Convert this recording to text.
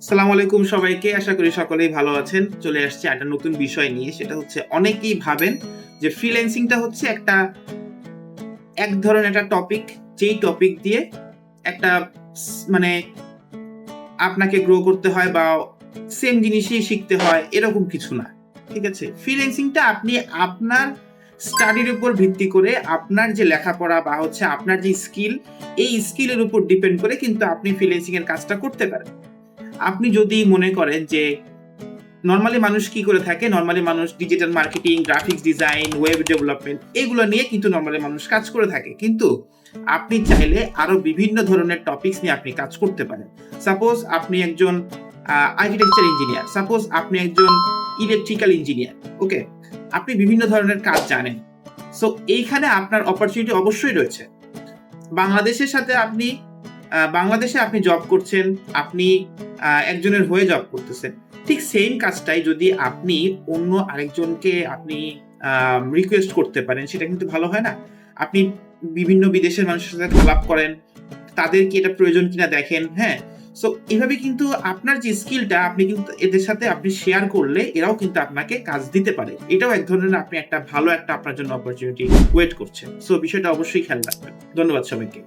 আসসালামু আলাইকুম সবাইকে। আশা করি সকলেই ভালো আছেন। চলে আসছি একটা নতুন বিষয় নিয়ে। সেটা হচ্ছে অনেকেই ভাবেন যে ফ্রিল্যান্সিংটা হচ্ছে এক ধরনের একটা টপিক, যেই টপিক দিয়ে একটা মানে আপনাকে গ্রো করতে হয় বা সেম জিনিসই শিখতে হয় এরকম কিছু না। ঠিক আছে? ফ্রিল্যান্সিংটা আপনি আপনার স্টাডির উপর ভিত্তি করে আপনার যে লেখাপড়া বা হচ্ছে আপনার যে স্কিল, এই স্কিলের উপর ডিপেন্ড করে কিন্তু আপনি ফ্রিল্যান্সিং এর কাজটা করতে পারেন। আপনি যদি মনে করেন যে নরমালি মানুষ কি করে থাকে, নরমালি মানুষ digital marketing, graphics design, web development এগুলো নিয়ে কিন্তু নরমালি মানুষ কাজ করে থাকে। কিন্তু আপনি চাইলে আরো বিভিন্ন ধরনের টপিকস নিয়ে আপনি কাজ করতে পারেন। সাপোজ আপনি একজন আর্কিটেকচার ইঞ্জিনিয়ার, সাপোজ আপনি একজন ইলেকট্রিক্যাল ইঞ্জিনিয়ার, ওকে? আপনি বিভিন্ন ধরনের কাজ জানেন। সো এইখানে আপনার অপরচুনিটি অবশ্যই রয়েছে। বাংলাদেশের সাথে আপনি বাংলাদেশে আপনি জব করছেন, আপনি একজনের হয়ে জব করতেছেন। ঠিক সেম কাজটাই যদি আপনি অন্য আরেকজনকে আপনি রিকোয়েস্ট করতে পারেন, সেটা কিন্তু ভালো হয় না? আপনি বিভিন্ন বিদেশের মানুষের সাথে আলাপ করেন, তাদের কি এটা প্রয়োজন কিনা দেখেন, হ্যাঁ? সো এভাবে কিন্তু আপনার যে স্কিলটা আপনি কিন্তু এদের সাথে আপনি শেয়ার করলে এরাও কিন্তু আপনাকে কাজ দিতে পারে। এটাও এক ধরনের আপনি একটা ভালো একটা আপনার জন্য অপরচুনিটি ওয়েট করছে। সো বিষয়টা অবশ্যই খেয়াল রাখবেন। ধন্যবাদ সবাইকে।